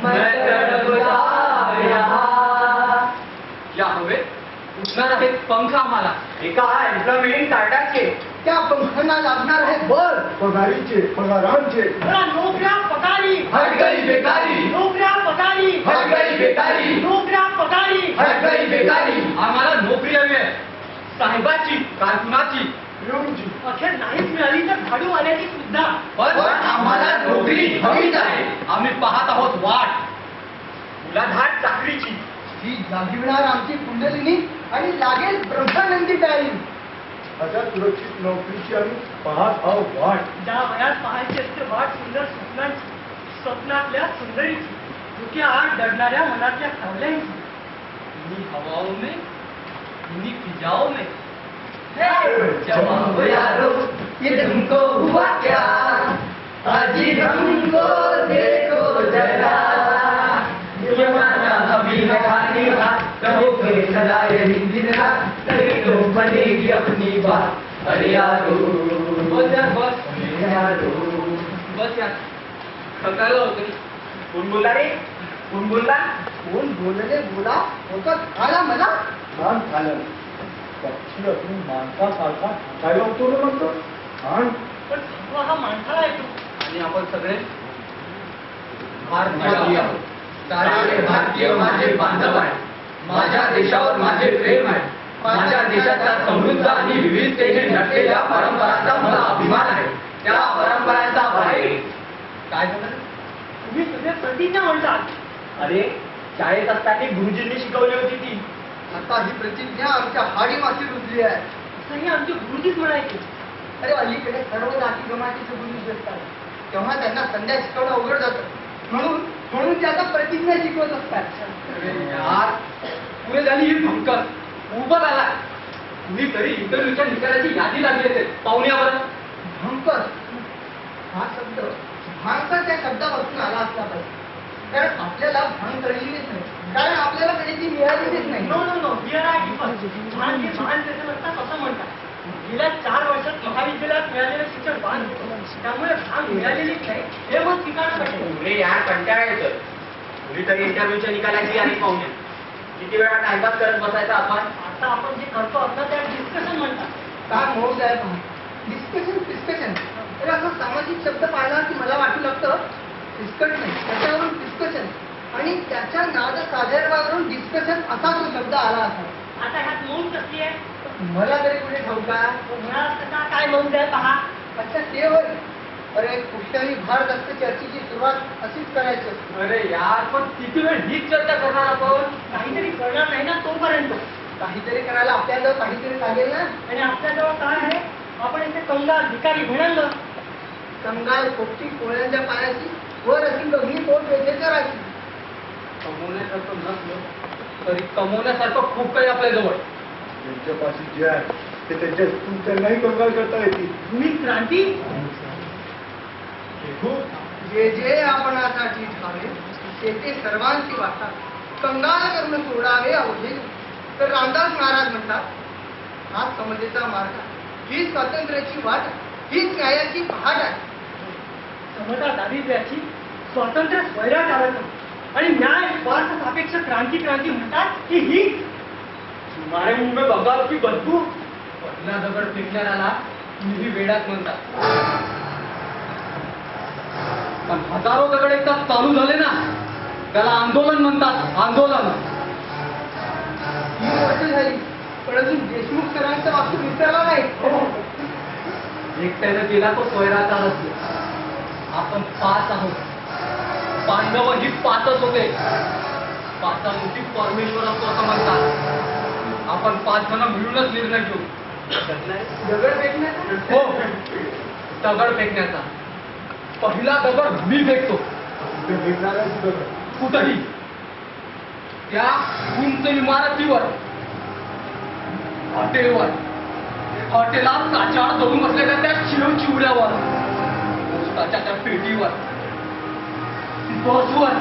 मैं तड़पता यहाँ। या हवेत उठणार आहेत पंख आम्हाला एका एम्प्लॉयमेंट कार्डाचे त्या पंखांना लागणार आहे बळ पगारीचे पगारांचे नोकऱ्या पगारी हट गई बेकारी नोकऱ्या पगारी हट गई बेकारी नोकऱ्या पगारी हट गई बेकारी आम्हाला नोकरी हवी आहे साहेबाची कारकुनाची पिऊनची अखेर नाहीच मिळाली तर झाडू आल्याची सुद्धा पण आम्हाला नोकरी हवीच आहे आम्ही पाहत आहोत वाट मुलाधार चाकरीची ही जागिवणार आमची कुंडलिनी आणि लागेल ब्रह्मानंदी टाळी अशा सुरक्षित नोकरीची आम्ही पाहत आहोत वाट ज्या वयात पाहायची असते वाट सुंदर स्वप्नांची स्वप्नातल्या सुंदरीची डोक्या आड दडणाऱ्या मनातल्या खवल्यांची इन्हीं हवाओं में इन्हीं फिजाओं में जवाब यारो ये तुमको हुआ क्या अजीब हमको देखो जरा ये माना अभी है खाली हाथ कहोगे सदा यही दिन रात तभी तो बनेगी अपनी बात अरे यारो बस यार बस अरे यारो बस यार थकायला होतं कोण बोलला रे कोण बोलला कोण बोलले बोला होतं आला मला छान झालं पक्षी असून माणसासारखा काय होतो ना म्हणतो छान पण थकवा हा माणसाला येतो आणि आपण सगळे भारतीय आहोत सारे भारतीय माझे बांधव आहे माझ्या देशावर माझे प्रेम आहे माझ्या देशाच्या समृद्ध आणि विविधतेने नटलेल्या परंपरांचा मला अभिमान आहे त्या परंपरांचा बाहेर काय झालं तुम्ही सगळे प्रतिज्ञा म्हणतात अरे शाळेत असताना गुरुजींनी शिकवली होती ती आता ही प्रतिज्ञा आमच्या हाडी माती रुजली आहे असंही आमचे गुरुजीच म्हणायचे अरे अलीकडे सर्व जाती जमातीचे गुरुजी असतात तेव्हा त्यांना संध्या शिकवणं अवघड जातं म्हणून ते आता प्रतिज्ञा शिकवत असतात अरे यार पुरे झाली ही भंकर उभं आला कुणीतरी इंटरव्ह्यूच्या निकालाची यादी लागली असेल पाहुण्यावर भंकर हा शब्द भांगकर त्या शब्दापासून आला असला पाहिजे कारण आपल्याला भांग कळलेलीच नाही कारण आपल्याला कधी ती मिळालेलीच नाही no no no here I differ महान हे महान त्याचं नसतात असं म्हणतात गेल्या 4 वर्षात महाविद्यालयात मिळालेलं शिक्षण भान होतं त्यामुळे भान मिळालेलीच नाही हे मग स्वीकारणं पाहिजे अरे यार कंटाळा येतं कुणीतरी इंटरव्ह्यूच्या निकालाची यादी पाहुण्या किती वेळा टाइमपास करत बसायचा आपण आता आपण जे करतो असं त्या डिस्कशन म्हणतात काय मोड आहे पहा डिस्कशन तर असा सामाजिक शब्द पाहिला की मला वाटू लागतं डिस्कट नाही त्याच्यावरून डिस्कशन आणि त्याच्या नाद साधर्भावरून डिस्कशन असा तो शब्द आला असा आता ह्यात नोंद कसली आहे मला तरी कुठे ठाऊका म्हणाल कसा काय नोंद आहे पहा अच्छा ते होय अरे कुठल्याही भारत असते चर्चेची सुरुवात अशीच करायची असते अरे यार पण किती वेळ हीच चर्चा करणार आपण काहीतरी करणार नाही ना तोपर्यंत काहीतरी करायला आपल्याला काहीतरी लागेल ना आणि आपल्याजवळ काय आहे आपण इथे कंगाल भिकारी म्हणाल कंगाल पोपटी कोळ्यांच्या पायाची वर अशी गगनी पोट वेचेल करायची कमवण्यासारखं नसलं तरी कमवण्यासारखं खूप काही आपल्या जवळ त्यांच्यापाशी जे आहे ते त्यांच्यातून त्यांनाही कंगाल करता येतील तुम्ही क्रांती खूप जे जे आपणासाठी ठावे ते ते सर्वांची वाटतात कंगाल करून सोडावे अवघे तर रामदास महाराज म्हणतात हा समतेचा मार्ग ही स्वातंत्र्याची वाट हीच न्यायाची पहाट आहे समता दारिद्र्याची स्वातंत्र्य स्वैराट आलं आणि न्याय स्वार्थ सापेक्ष क्रांती क्रांती म्हणतात की ही तुम्हारे मुंह में बंगाल की बदबू पहिला दगड फेकणाऱ्याला तुम्ही वेडात म्हणतात पण हजारो दगड एकदा चालू झाले ना त्याला आंदोलन म्हणतात आंदोलन 3 वर्ष झाली पण अजून देशमुख सरांचा वास्तू विसरला नाही एकट्यानं केला तो स्वैराचा नसतो आपण 5 आहोत पांडव ही 5च होते 5 परमेश्वर असतो असं म्हणतात आपण 5 जण मिळूनच निर्णय घेऊ दगड फेकण्याचा हो दगड फेकण्याचा पहिला दगड मी फेकतो ते भेटणाऱ्या सुद्धा कुठही त्या उंच इमारतीवर हॉटेलात काचाड धरून बसलेल्या त्या चिवड्यावर पोस्टाच्या त्या पेटीवर बसवर